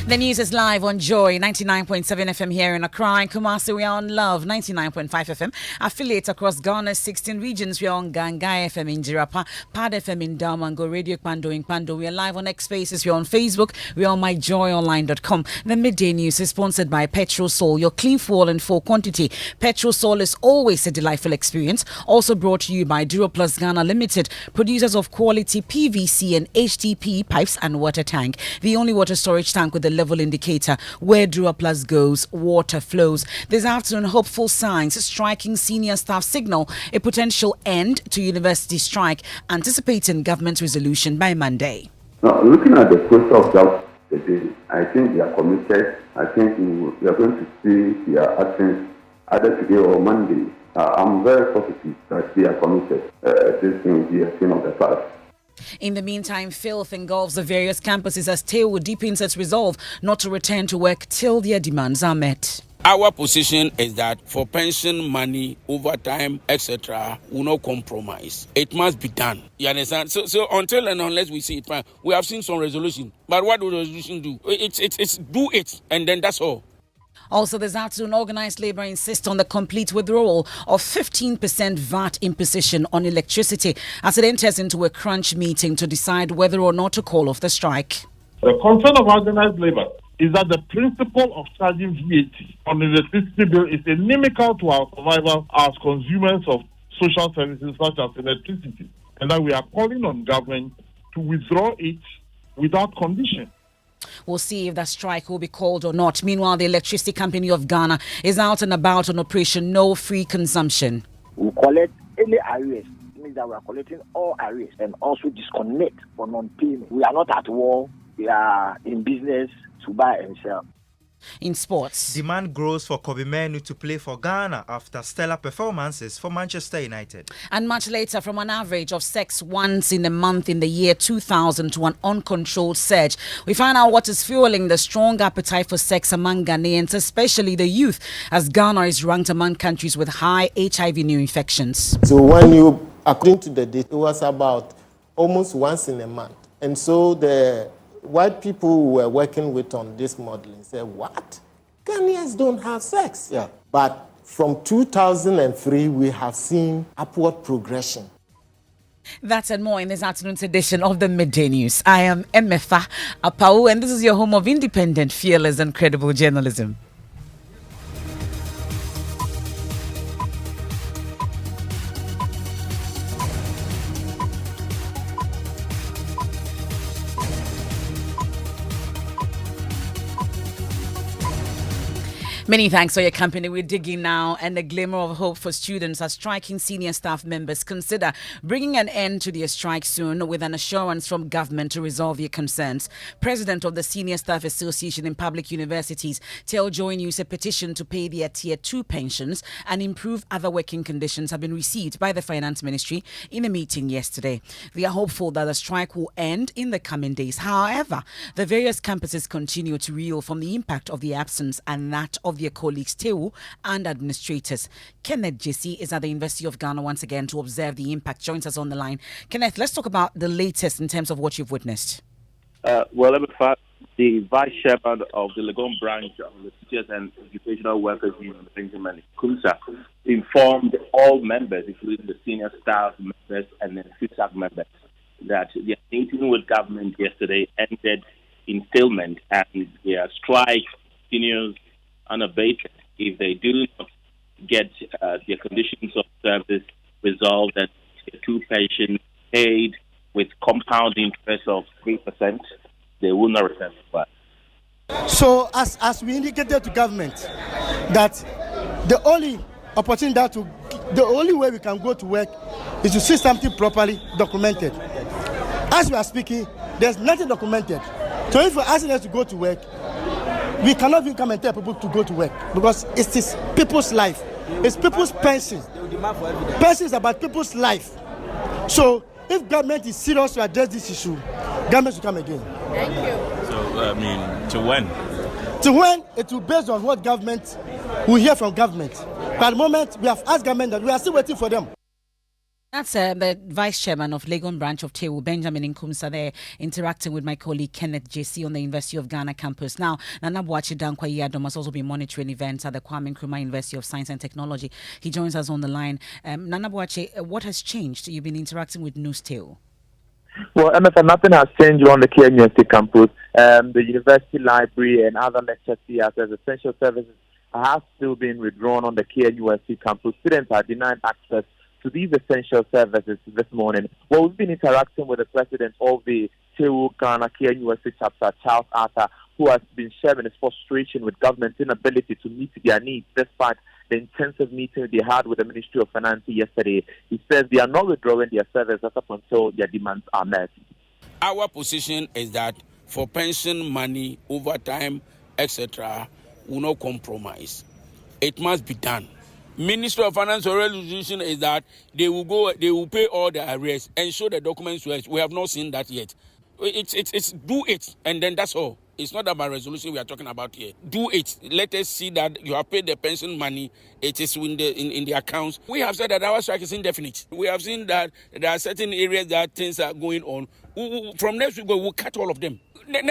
The news is live on Joy 99.7 FM here in Accra and Kumasi. We are on Love 99.5 FM. Affiliates across Ghana's 16 regions. We are on Gangai FM in Jirapa, Pad FM in Damango, Radio Pando in Pando. We are live on X Spaces. We are on Facebook. We are on myjoyonline.com. The Midday News is sponsored by Petrol Sol, your clean fuel in full quantity. Petrol Sol is always a delightful experience. Also brought to you by Duro Plus Ghana Limited, producers of quality PVC and HDPE pipes and water tank. The only water storage tank with the level indicator where Dura Plus goes, water flows. This afternoon, hopeful signs striking senior staff signal a potential end to university strike, anticipating government resolution by Monday. Now, looking at the process of that today, I think they are committed. I think we are going to see their actions either today or Monday. I'm very positive that they are committed. This thing will be a thing of the past. In the meantime, filth engulfs the various campuses as Apawu deepens its resolve not to return to work till their demands are met. Our position is that for pension money, overtime, etc., will not compromise. It must be done. You understand? So until and unless we see it, we have seen some resolution. But what do the resolution do? It's do it, and then that's all. Also, this afternoon, organised labour insists on the complete withdrawal of 15% VAT imposition on electricity as it enters into a crunch meeting to decide whether or not to call off the strike. The concern of organised labour is that the principle of charging VAT on the electricity bill is inimical to our survival as consumers of social services such as electricity, and that we are calling on government to withdraw it without condition. We'll see if that strike will be called or not. Meanwhile, the Electricity Company of Ghana is out and about on Operation No Free Consumption. We collect any arrears. It means that we are collecting all arrears and also disconnect for non-payment. We are not at war. We are in business to buy and sell. In sports, demand grows for Kobe Menu to play for Ghana after stellar performances for Manchester United. And much later, from an average of sex once in a month in the year 2000 to an uncontrolled surge, we find out what is fueling the strong appetite for sex among Ghanaians, especially the youth, as Ghana is ranked among countries with high HIV new infections. So when you, according to the data, it was about almost once in a month. And so the white people who were working with on this modeling said, what? Ghanaians don't have sex. Yeah. But from 2003, we have seen upward progression. That and more in this afternoon's edition of the Midday News. I am Emefa, Apawu, and this is your home of independent, fearless, and credible journalism. Many thanks for your company. We're digging now, and a glimmer of hope for students as striking senior staff members consider bringing an end to their strike soon with an assurance from government to resolve their concerns. President of the Senior Staff Association in Public Universities tell Joy News a petition to pay their Tier 2 pensions and improve other working conditions have been received by the Finance Ministry in a meeting yesterday. They are hopeful that the strike will end in the coming days. However, the various campuses continue to reel from the impact of the absence and that of their colleagues Apawu and administrators. Kenneth Jesse is at the University of Ghana once again to observe the impact. Joins us on the line. Kenneth, let's talk about the latest in terms of what you've witnessed. Emefa, the vice chairman of the Legon branch of the Teachers and Educational Workers Union, Benjamin Kumsa, informed all members, including the senior staff members and the FUSAC members, that their meeting with government yesterday ended in stalemate and their strike continues unabated if they do not get their conditions of service resolved and their 2 pensions paid with compound interest of 3%, they will not return to work. So as we indicated to government that the only opportunity the only way we can go to work is to see something properly documented. As we are speaking, there's nothing documented. So if we're asking us to go to work, we cannot even come and tell people to go to work because it is people's life. It's people's pension. Pension is about people's life. So if government is serious to address this issue, government should come again. Thank you. So, to when? To when, it will be based on what government we hear from government. But at the moment, we have asked government that we are still waiting for them. That's the Vice Chairman of Legon Branch of TEWU, Benjamin Nkumsa, there interacting with my colleague Kenneth JC on the University of Ghana campus. Now, Nana Boachi Dankwa Yadom has also been monitoring events at the Kwame Nkrumah University of Science and Technology. He joins us on the line. Nana Boachi, what has changed? You've been interacting with News TEWU. Well, Emefa, nothing has changed on the Kia University campus. The university library and other lecture theatres, essential services have still been withdrawn on the Kia University campus. Students are denied access to these essential services this morning. Well, we've been interacting with the president of the TEWU Ghana Kia University chapter, Charles Arthur, who has been sharing his frustration with government's inability to meet their needs despite the intensive meeting they had with the Ministry of Finance yesterday. He says they are not withdrawing their services up until their demands are met. Our position is that for pension money, overtime, etc., will not compromise. It must be done. Ministry of Finance resolution is that they will pay all the arrears and show the documents to us. We have not seen that yet. It's do it, and then that's all. It's not about resolution we are talking about here. Do it. Let us see that you have paid the pension money. It is in the accounts. We have said that our strike is indefinite. We have seen that there are certain areas that things are going on. From next week, we'll cut all of them.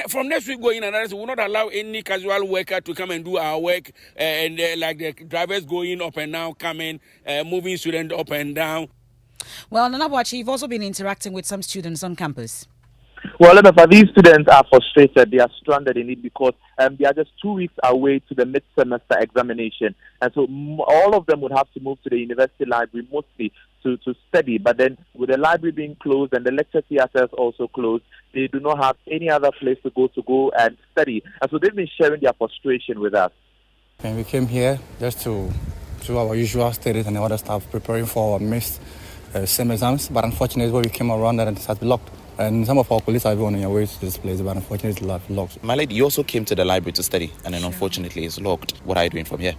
From next week going and we will not allow any casual worker to come and do our work and like the drivers going up and down, coming, moving students up and down. Well, Nanabuachi, you've also been interacting with some students on campus. Well, Emefa, these students are frustrated. They are stranded in it because they are just 2 weeks away to the mid-semester examination. And so all of them would have to move to the university library mostly to study. But then with the library being closed and the lecture theatres also closed, they do not have any other place to go and study. And so they've been sharing their frustration with us. And we came here just to do our usual studies and other stuff, preparing for our missed SEM exams. But unfortunately, when we came around and it has been locked. And some of our police are even on their way to this place, but unfortunately it's locked. My lady, you also came to the library to study, and then unfortunately it's locked. What are you doing from here?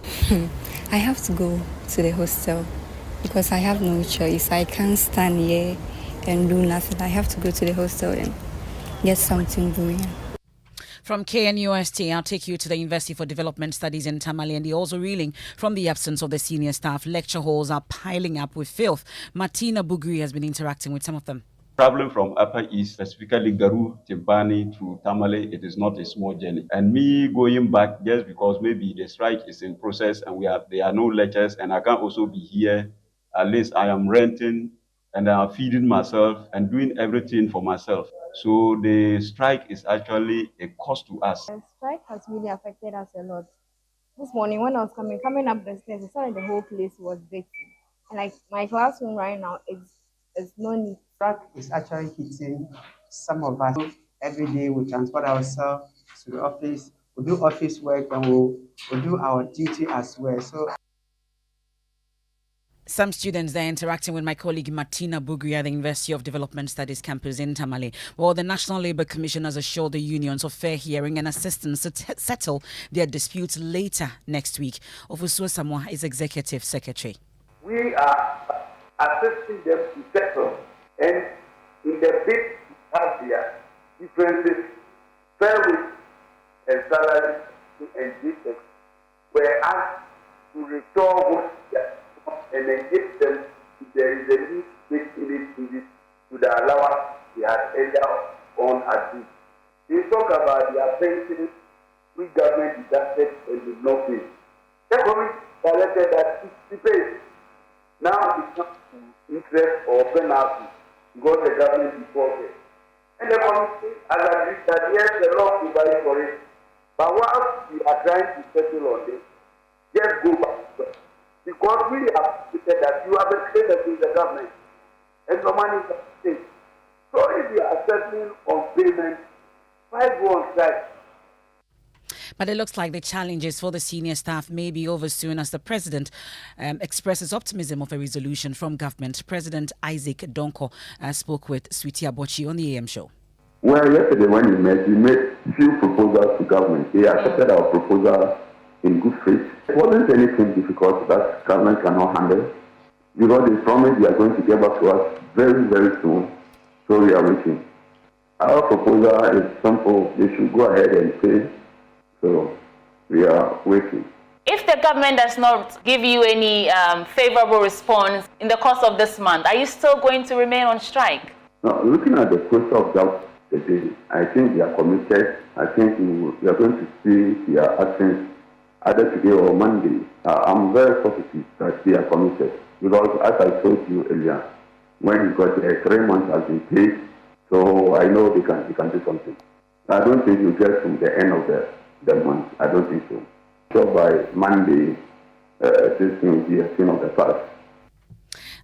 I have to go to the hostel because I have no choice. I can't stand here and do nothing. I have to go to the hostel and get something doing. From KNUST, I'll take you to the University for Development Studies in Tamale, and they're also reeling from the absence of the senior staff. Lecture halls are piling up with filth. Martina Bugri has been interacting with some of them. Traveling from Upper East, specifically Garu, Timbani to Tamale, it is not a small journey. And me going back just because maybe the strike is in process and there are no lectures and I can't also be here. At least I am renting and I'm feeding myself and doing everything for myself. So the strike is actually a cost to us. The strike has really affected us a lot. This morning when I was coming up the stairs, I saw that the whole place was dirty. And like my classroom right now is no need. Strike is actually hitting some of us. Every day we transport ourselves to the office, we do office work and we'll do our duty as well. So some students there interacting with my colleague Martina Bugri at the University of Development Studies campus in Tamale. Well, the National Labour Commission has assured the unions of fair hearing and assistance to settle their disputes later next week. Ofusuo Samoa is Executive Secretary. We are assisting them to settle. And in the bid to have their differences, fair wage and salary and districts were asked to restore what they are and engage them if there is a need to make any changes to the allowance they had earlier on agreed. They talk about their pensions, which government deducted and did not pay. The committee directed that it pays. Now it's not interest or penalty. Because the government defaulted. And the committee has agreed that yes, the law provides for it. But while we are trying to settle on this, just go back to it. Because we have stated that you have extended to the government and the money is at stake. So if you are settling on payment, why go on strike? But it looks like the challenges for the senior staff may be over soon as the president expresses optimism of a resolution from government. President Isaac Donko spoke with Sweetie Abochi on the AM show. Well, yesterday when he made few proposals to government. He accepted our proposal in good faith. It wasn't anything difficult that government cannot handle. Because they promised they are going to get back to us very, very soon. So we are waiting. Our proposal is simple. They should go ahead and pay. So we are waiting. If the government does not give you any favorable response in the course of this month, are you still going to remain on strike? No, looking at the process of that today, I think they are committed. I think we are going to see their actions either today or Monday. I'm very positive that they are committed because, as I told you earlier, when you got 3 months has been paid, so I know they can do something. I don't think you get to the end of the month. I don't think so. So by Monday, this thing will be a thing of the past.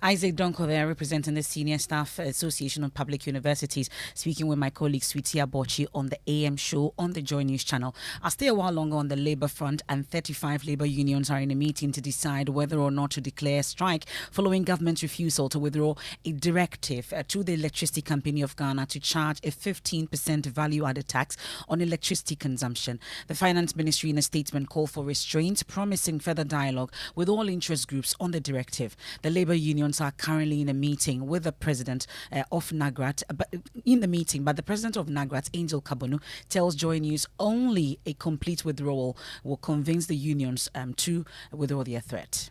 Isaac Donko there, representing the Senior Staff Association of Public Universities, speaking with my colleague Sweetie Abochi on the AM show on the Joy News channel. I'll stay a while longer on the labour front, and 35 labour unions are in a meeting to decide whether or not to declare a strike following government's refusal to withdraw a directive to the Electricity Company of Ghana to charge a 15% value-added tax on electricity consumption. The Finance Ministry in a statement called for restraint, promising further dialogue with all interest groups on the directive. The labour unions are currently in a meeting with the president of NAGRAT, but the president of NAGRAT, Angel Kabonu, tells Joy News only a complete withdrawal will convince the unions to withdraw their threat.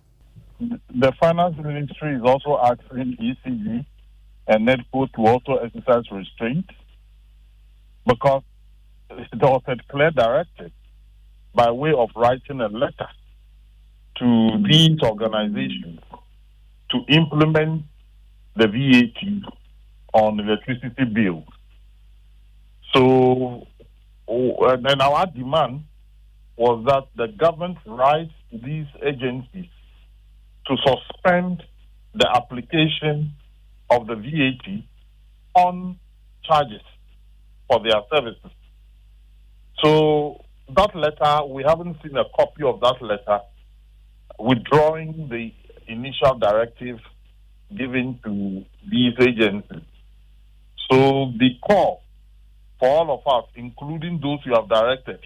The Finance Ministry is also asking ECG and NEDCO to also exercise restraint because there was a clear directive by way of writing a letter to these organizations to implement the VAT on electricity bills. So, and our demand was that the government writes to these agencies to suspend the application of the VAT on charges for their services. So, that letter, we haven't seen a copy of that letter withdrawing the initial directive given to these agencies. So the call for all of us, including those who have directed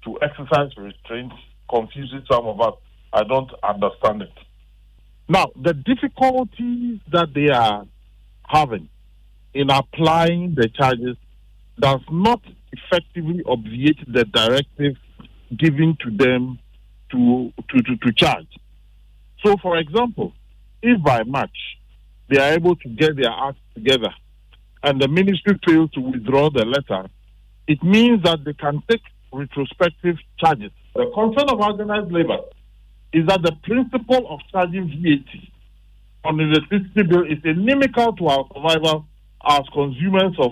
to exercise restraint, confuses some of us. I don't understand it. Now, the difficulties that they are having in applying the charges does not effectively obviate the directive given to them to charge. So, for example, if by March they are able to get their act together and the ministry fails to withdraw the letter, it means that they can take retrospective charges. The concern of organized labor is that the principle of charging VAT on the electricity bill is inimical to our survival as consumers of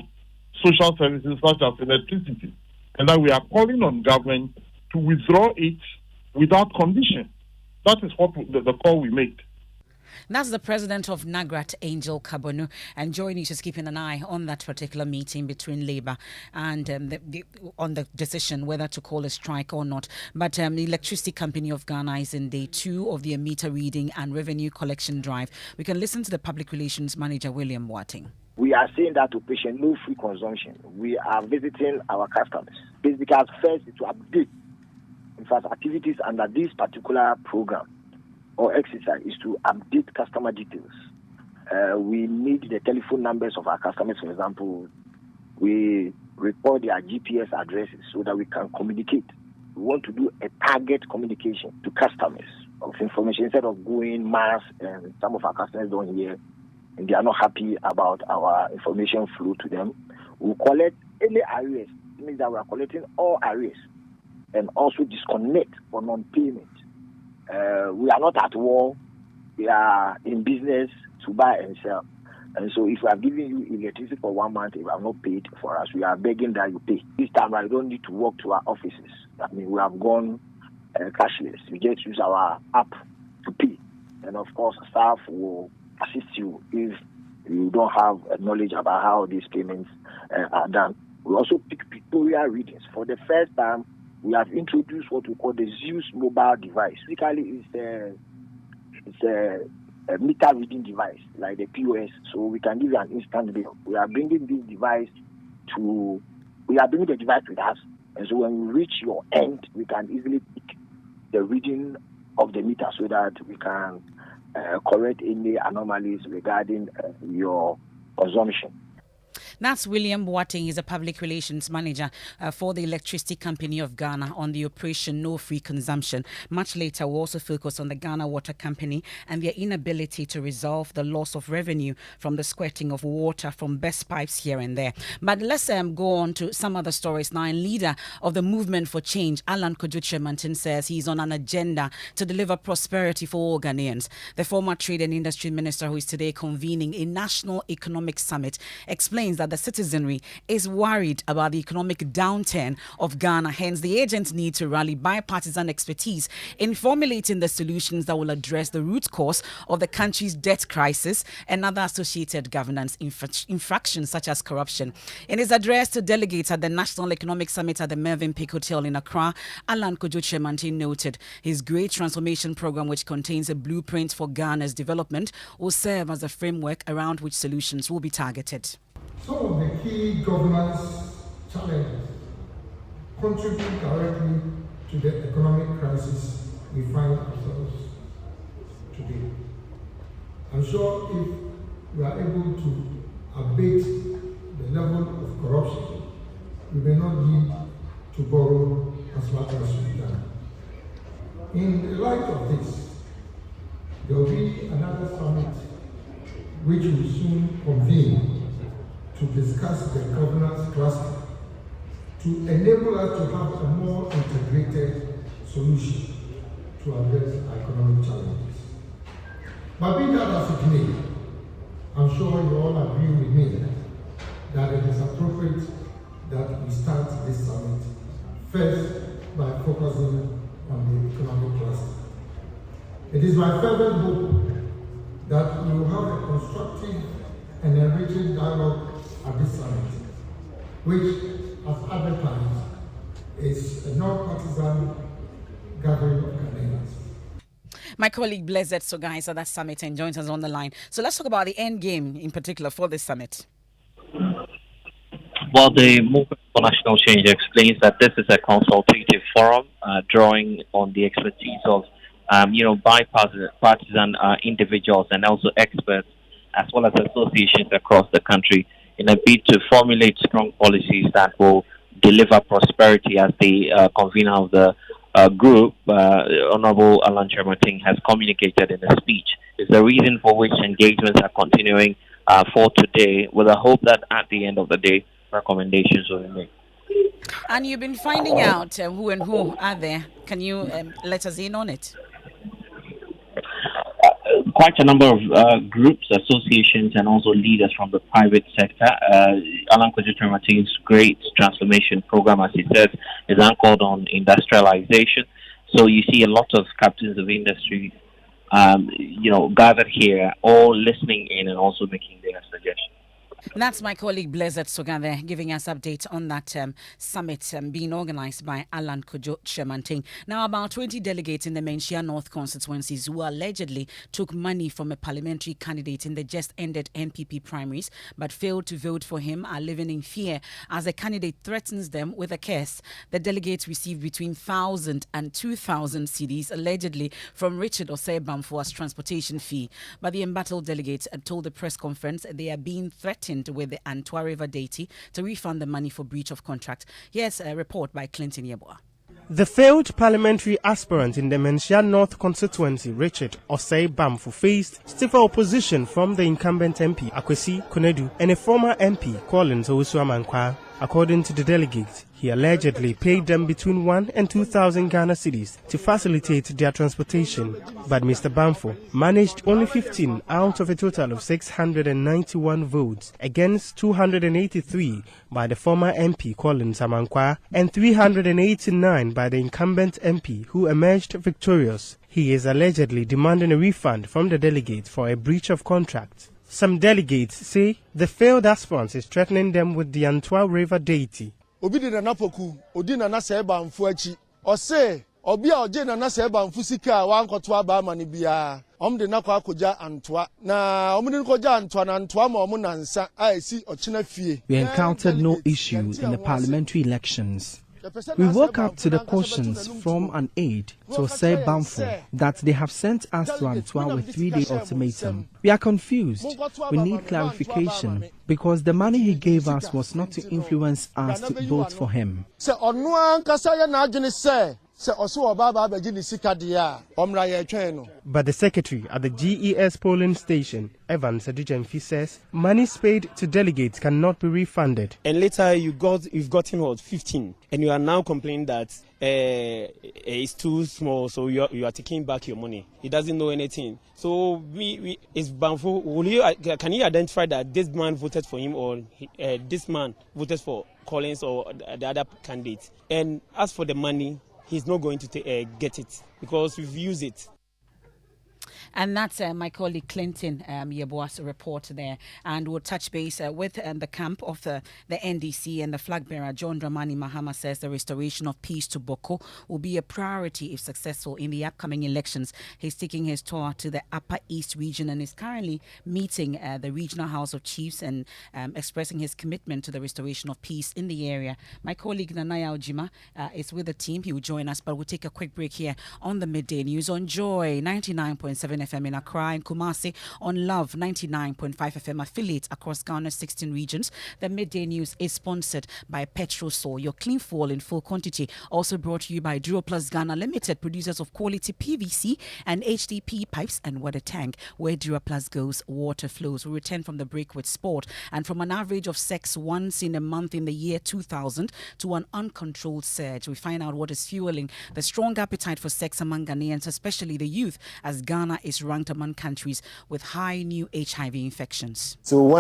social services such as electricity, and that we are calling on government to withdraw it without condition. That is what the call we make. That's the president of NAGRAT, Angel Kabonu, and Joy News is keeping an eye on that particular meeting between Labour and on the decision whether to call a strike or not. But the Electricity Company of Ghana is in day 2 of their meter reading and revenue collection drive. We can listen to the Public Relations Manager, William Boateng. We are saying that to patient, no free consumption. We are visiting our customers. Basically, first to update, in fact, activities under this particular program or exercise is to update customer details. We need the telephone numbers of our customers, for example. We record their GPS addresses so that we can communicate. We want to do a target communication to customers of information instead of going mass, and some of our customers don't hear and they are not happy about our information flow to them. We collect any arrears. It means that we are collecting all arrears and also disconnect for non-payment. We are not at war. We are in business to buy and sell. And so if we are giving you electricity for 1 month, if you have not paid for us, we are begging that you pay. This time, I don't need to walk to our offices. I mean, we have gone cashless. We just use our app to pay. And of course, staff will assist you if you don't have knowledge about how these payments are done. We also pick pictorial readings. For the first time, we have introduced what we call the Zeus mobile device. Basically, it's a meter reading device, like the POS, so we can give you an instant bill. We are bringing the device with us, and so when we reach your end, we can easily pick the reading of the meter so that we can correct any anomalies regarding your consumption. That's William Boateng. He's a public relations manager for the Electricity Company of Ghana on the Operation No Free Consumption. Much later, we'll also focus on the Ghana Water Company and their inability to resolve the loss of revenue from the squirting of water from best pipes here and there. But let's go on to some other stories now. And leader of the Movement for Change, Alan Kojo Tsemantin, says he's on an agenda to deliver prosperity for all Ghanaians. The former Trade and Industry Minister, who is today convening a national economic summit, explains that the citizenry is worried about the economic downturn of Ghana. Hence, the agents need to rally bipartisan expertise in formulating the solutions that will address the root cause of the country's debt crisis and other associated governance infractions such as corruption. In his address to delegates at the National Economic Summit at the Mervyn Peak Hotel in Accra, Alan Kojo Tsemantin noted his Great Transformation Program, which contains a blueprint for Ghana's development, will serve as a framework around which solutions will be targeted. Some of the key governance challenges contribute directly to the economic crisis we find ourselves today. I'm sure if we are able to abate the level of corruption, we may not need to borrow as much as we've done. In the light of this, there will be another summit which will soon convene to discuss the governance cluster to enable us to have a more integrated solution to address our economic challenges. But be that as it may, I'm sure you all agree with me that it is appropriate that we start this summit first by focusing on the economic cluster. It is my fervent hope that we will have a constructive and enriching dialogue at this summit, which, as advertised, is a non-partisan gathering of Ghanaians. My colleague Blessed Soga is at that summit and joins us on the line. So let's talk about the end game in particular for this summit. Well, the Movement for National Change explains that this is a consultative forum drawing on the expertise of bipartisan individuals and also experts, as well as associations across the country, in a bid to formulate strong policies that will deliver prosperity. As the convener of the group, Honorable Alan Tsemantin, has communicated in a speech, is the reason for which engagements are continuing for today, with a hope that at the end of the day, recommendations will be made. And you've been finding out who and who are there. Can you let us in on it? Quite a number of groups, associations, and also leaders from the private sector. Alan Kojo Tsemantin's Great Transformation Program, as he says, is anchored on industrialization. So you see a lot of captains of industry, gathered here, all listening in and also making their suggestions. That's my colleague Blessed Soga there giving us updates on that summit being organized by Alan Kojo Tsemantin. Now, about 20 delegates in the Menchia North constituencies who allegedly took money from a parliamentary candidate in the just ended NPP primaries but failed to vote for him are living in fear as the candidate threatens them with a curse. The delegates received between 1,000 and 2,000 cedis allegedly from Richard Osei Bamfo as transportation fee. But the embattled delegates told the press conference they are being threatened with the Antwa River deity to refund the money for breach of contract. Here's a report by Clinton Yeboah. The failed parliamentary aspirant in the Menchia North constituency, Richard Osei Bamfo, faced stiffer opposition from the incumbent MP, Akwesi Konedu, and a former MP, Collins Owusu-Amankwa. According to the delegates, he allegedly paid them between 1,000 and 2,000 Ghana cedis to facilitate their transportation. But Mr. Bamfo managed only 15 out of a total of 691 votes against 283 by the former MP Collins Amankwa and 389 by the incumbent MP who emerged victorious. He is allegedly demanding a refund from the delegates for a breach of contract. Some delegates say the failed aspirant is threatening them with the Antwa River deity. Obi di na napoku, odi na naseba mfu achi. Ose, obi a oje na naseba mfu sika wa nkoto aba ma ni bia. Omde na kwa akoja Antwa. Na omde koja Antwa na Antwa ma omu na nsa a esi ochina fie. We encountered no issues in the parliamentary elections. We woke up to the cautions from an aide to Osei Bamfo that they have sent us to Antwa with 3-day ultimatum. We are confused. We need clarification because the money he gave us was not to influence us to vote for him. But the secretary at the GES polling station, Evans Adijemfi, says money paid to delegates cannot be refunded. And later you've gotten what, 15, and you are now complaining that it's too small, so you are taking back your money. He doesn't know anything. So is Bamfo, can you identify that this man voted for him or this man voted for Collins or the other candidates? And as for the money, he's not going to get it because we've used it. And that's my colleague Clinton Yeboah's report there. And we'll touch base with the camp of the NDC, and the flag bearer, John Dramani Mahama, says the restoration of peace to Boko will be a priority if successful in the upcoming elections. He's taking his tour to the Upper East region and is currently meeting the Regional House of Chiefs and expressing his commitment to the restoration of peace in the area. My colleague Nanaya Ojima is with the team. He will join us, but we'll take a quick break here on the Midday News on Joy 99.7 FM in Accra and Kumasi, on Love 99.5 FM affiliates across Ghana's 16 regions. The Midday News is sponsored by Petrosol, your clean fuel in full quantity. Also brought to you by Duo Plus Ghana Limited, producers of quality PVC and HDP pipes and water tank. Where Duo Plus goes, water flows. We return from the break with sport, and from an average of sex once in a month in the year 2000 to an uncontrolled surge. We find out what is fueling the strong appetite for sex among Ghanaians, especially the youth, as Ghana is ranked among countries with high new HIV infections. So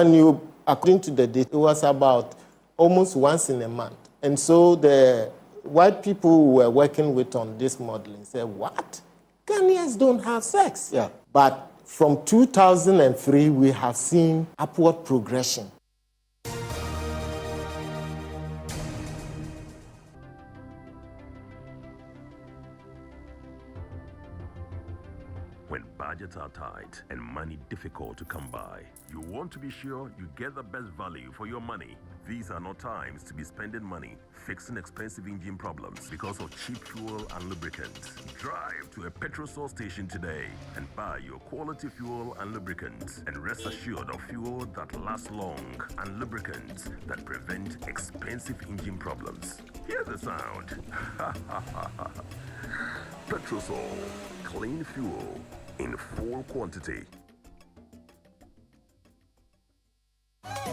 according to the data, it was about almost once in a month. And so the white people who were working with on this modeling said, what? Ghanaians don't have sex. Yeah. But from 2003, we have seen upward progression. When budgets are tight and money difficult to come by, you want to be sure you get the best value for your money. These are not times to be spending money fixing expensive engine problems because of cheap fuel and lubricants. Drive to a Petrosol station today and buy your quality fuel and lubricants, and rest assured of fuel that lasts long and lubricants that prevent expensive engine problems. Hear the sound. Petrosol, clean fuel in full quantity.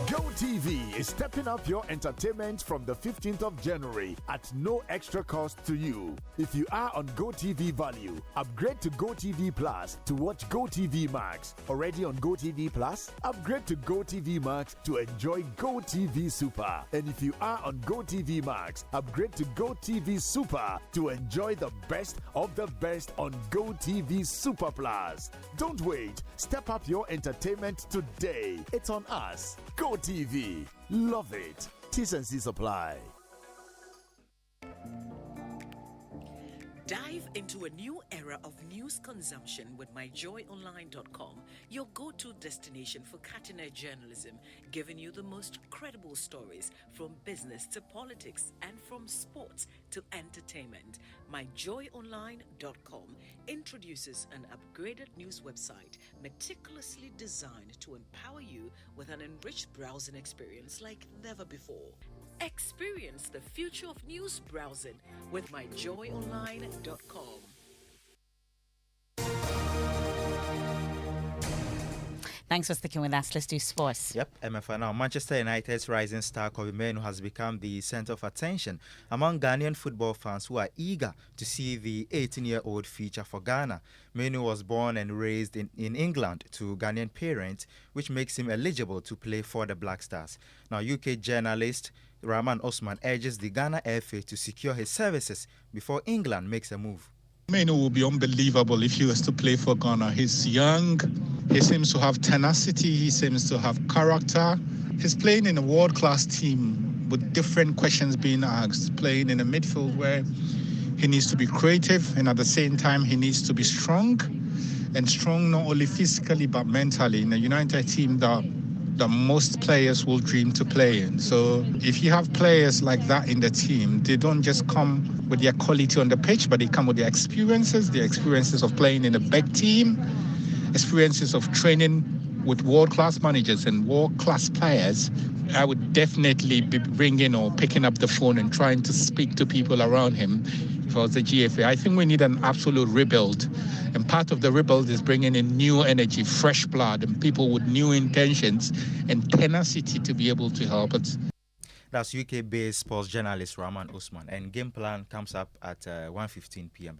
GoTV is stepping up your entertainment from the 15th of January at no extra cost to you. If you are on GoTV Value, upgrade to GoTV Plus to watch GoTV Max. Already on GoTV Plus? Upgrade to GoTV Max to enjoy GoTV Super. And if you are on GoTV Max, upgrade to GoTV Super to enjoy the best of the best on GoTV Super Plus. Don't wait. Step up your entertainment today. It's on us. GoTV. Love it. T&Cs apply. Dive into a new era of news consumption with myjoyonline.com, your go-to destination for cutting-edge journalism, giving you the most credible stories from business to politics and from sports to entertainment. myjoyonline.com introduces an upgraded news website meticulously designed to empower you with an enriched browsing experience like never before. Experience the future of news browsing with myjoyonline.com. Thanks for sticking with us. Let's do sports. Yep, Emefa now. Manchester United's rising star Kobe Mainoo has become the center of attention among Ghanaian football fans who are eager to see the 18-year-old feature for Ghana. Mainoo was born and raised in England to Ghanaian parents, which makes him eligible to play for the Black Stars. Now, UK journalist Raman Haman urges the Ghana FA to secure his services before England makes a move. Mainoo will be unbelievable if he was to play for Ghana. He's young, he seems to have tenacity, he seems to have character. He's playing in a world-class team with different questions being asked, playing in a midfield where he needs to be creative and at the same time he needs to be strong, and strong not only physically but mentally, in a United team that that most players will dream to play in. So if you have players like that in the team, they don't just come with their quality on the pitch, but they come with their experiences of playing in a big team, experiences of training with world-class managers and world-class players. I would definitely be ringing or picking up the phone and trying to speak to people around him if I was the GFA. I think we need an absolute rebuild. And part of the rebuild is bringing in new energy, fresh blood, and people with new intentions and tenacity to be able to help us. That's UK-based sports journalist Raman Usman. And game plan comes up at 1:15 p.m.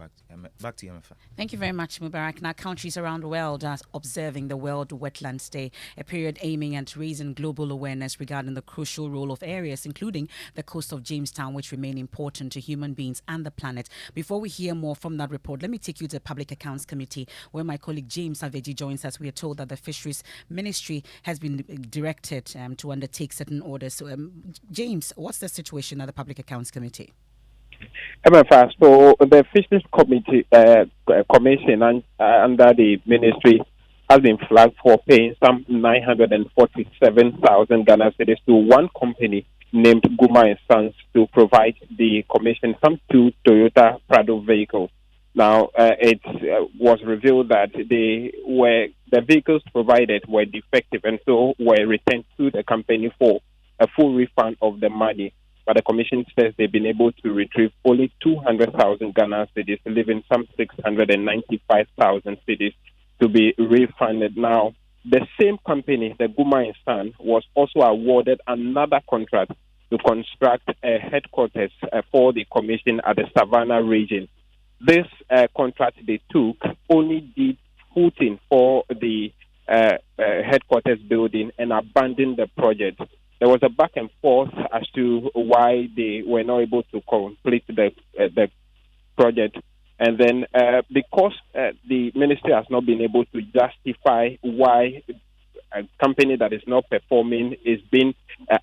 Back to you, Emefa. Thank you very much, Mubarak. Now, countries around the world are observing the World Wetlands Day, a period aiming at raising global awareness regarding the crucial role of areas, including the coast of Jamestown, which remain important to human beings and the planet. Before we hear more from that report, let me take you to the Public Accounts Committee, where my colleague James Saveji joins us. We are told that the Fisheries Ministry has been directed to undertake certain orders. So, James, what's the situation at the Public Accounts Committee? Emefa, so the Fisheries Committee Commission under the ministry has been flagged for paying some 947,000 Ghana cedis to one company named Guma & Sons to provide the commission some 2 Toyota Prado vehicles. Now, it was revealed that the vehicles provided were defective and so were returned to the company for a full refund of the money. But the commission says they've been able to retrieve only 200,000 Ghana cedis, leaving some 695,000 cedis to be refunded. Now, the same company, the Guma & Son, was also awarded another contract to construct a headquarters for the commission at the Savannah region. This contract they took only did footing for the headquarters building and abandoned the project. There was a back and forth as to why they were not able to complete the project. And then because the ministry has not been able to justify why a company that is not performing is being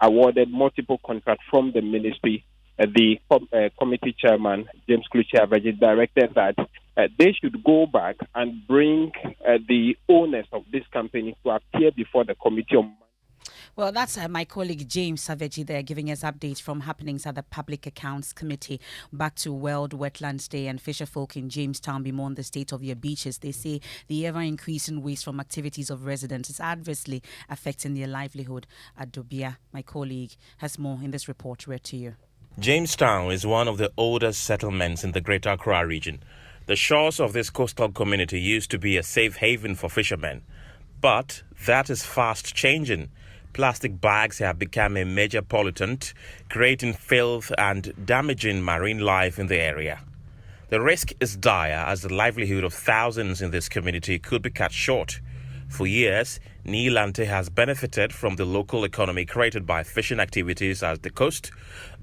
awarded multiple contracts from the ministry, the committee chairman, James Kluchi, directed that they should go back and bring the owners of this company to appear before the committee on. Well, that's my colleague James Saveji there giving us updates from happenings at the Public Accounts Committee. Back to World Wetlands Day, and fisherfolk in Jamestown bemoan the state of their beaches. They say the ever-increasing waste from activities of residents is adversely affecting their livelihood. Adobia, my colleague, has more in this report read to you. Jamestown is one of the oldest settlements in the Greater Accra region. The shores of this coastal community used to be a safe haven for fishermen, but that is fast changing. Plastic bags have become a major pollutant, creating filth and damaging marine life in the area. The risk is dire as the livelihood of thousands in this community could be cut short. For years, Niilante has benefited from the local economy created by fishing activities at the coast,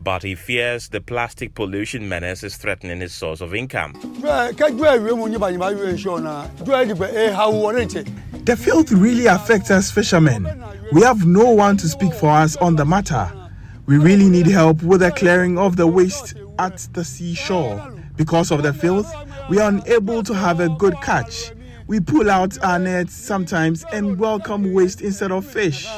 but he fears the plastic pollution menace is threatening his source of income. The filth really affects us fishermen. We have no one to speak for us on the matter. We really need help with the clearing of the waste at the seashore. Because of the filth, we are unable to have a good catch. We pull out our nets sometimes and welcome waste instead of fish.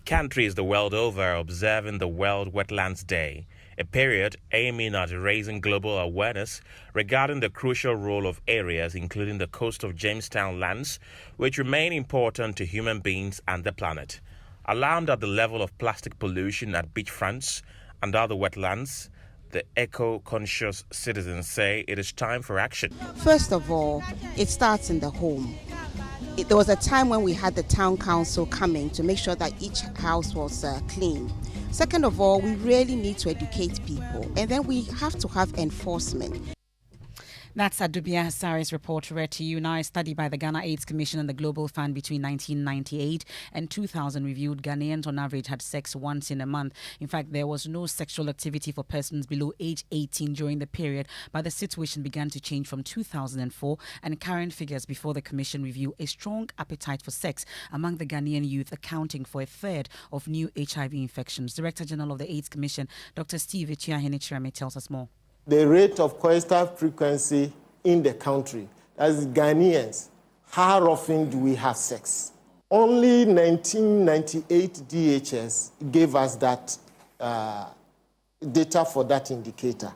Countries the world over are observing the World Wetlands Day, a period aiming at raising global awareness regarding the crucial role of areas including the coast of Jamestown lands, which remain important to human beings and the planet. Alarmed at the level of plastic pollution at beachfronts and other wetlands, the eco-conscious citizens say it is time for action. First of all, it starts in the home. There was a time when we had the town council coming to make sure that each house was clean. Second of all, we really need to educate people, and then we have to have enforcement. That's Adubia Hassari's report read to you. Now, a study by the Ghana AIDS Commission and the Global Fund between 1998 and 2000 reviewed Ghanaians on average had sex once in a month. In fact, there was no sexual activity for persons below age 18 during the period, but the situation began to change from 2004, and current figures before the Commission review a strong appetite for sex among the Ghanaian youth, accounting for a third of new HIV infections. Director General of the AIDS Commission, Dr. Steve Echiahene Chirame, tells us more. The rate of coital frequency in the country, as Ghanaians, how often do we have sex? Only 1998 DHS gave us that data for that indicator.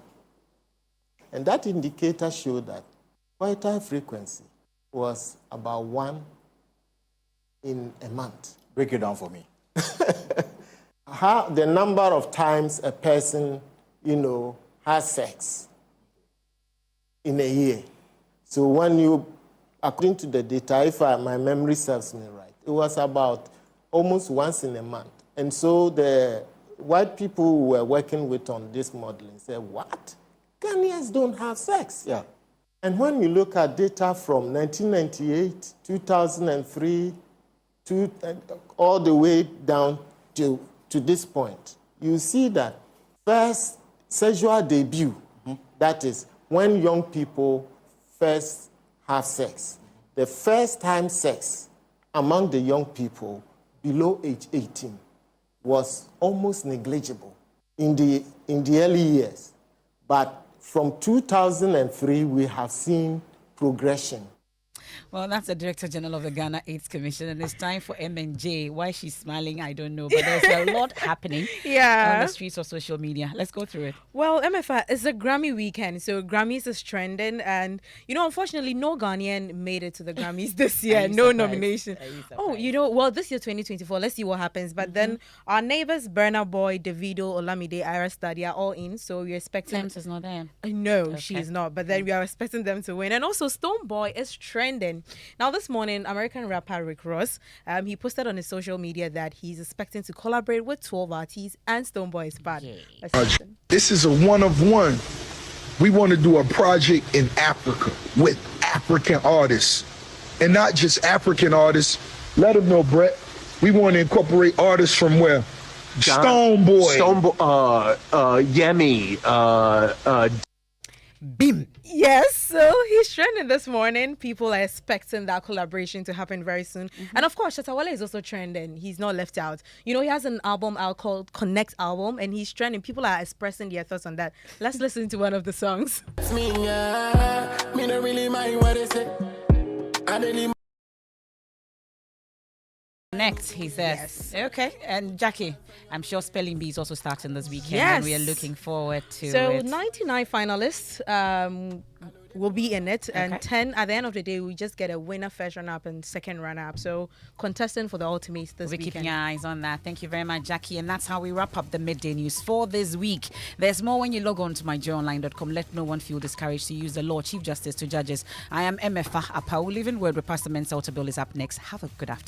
And that indicator showed that coital frequency was about 1 in a month. Break it down for me. The number of times a person, has sex in a year. So when you, according to the data, if my memory serves me right, it was about almost once in a month. And so the white people who were working with on this modeling said, what? Ghanaians don't have sex. Yeah. And when you look at data from 1998, 2003, all the way down to this point, you see that first sexual debut, that is when young people first have sex, the first time sex among the young people below age 18 was almost negligible in the early years. But from 2003, we have seen progression. Well, that's the Director General of the Ghana AIDS Commission, and it's time for MNJ. Why she's smiling, I don't know, but there's a lot happening on the streets of social media. Let's go through it. Well, Emefa, it's a Grammy weekend, so Grammys is trending, and unfortunately, no Ghanaian made it to the Grammys this year. No nomination. Well, this year 2024. Let's see what happens. But then our neighbors, Burna Boy, Davido, Olamide, Ira Study are all in, so we're expecting. Thames is not there. No, she is not. But then we are expecting them to win, and also Stone Boy is trending. Now, this morning, American rapper Rick Ross, he posted on his social media that he's expecting to collaborate with 12 artists and Stone Boy is part. This is a one-of-one. We want to do a project in Africa with African artists. And not just African artists. Let them know, Brett. We want to incorporate artists from where? Stone Boy. Yemi. Bim. Yes, so he's trending this morning. People are expecting that collaboration to happen very soon. And of course, Shatawale is also trending. He's not left out. He has an album out called Connect Album, and he's trending. People are expressing their thoughts on that. Let's listen to one of the songs. Me don't really mind what they say. Next, he says. Yes. Okay, and Jackie, I'm sure Spelling Bee is also starting this weekend. Yes. And we are looking forward to so it. 99 finalists will be in it, and 10 at the end of the day, we just get a winner, first runner-up, and second runner-up. So contestant for the ultimates this weekend. We're keeping our eyes on that. Thank you very much, Jackie. And that's how we wrap up the Midday News for this week. There's more when you log on to myjoyonline.com. Let no one feel discouraged to use the law, Chief Justice to judges. I am Emefa Apawu. Living Word with Pastor Mensa Otabil is up next. Have a good afternoon.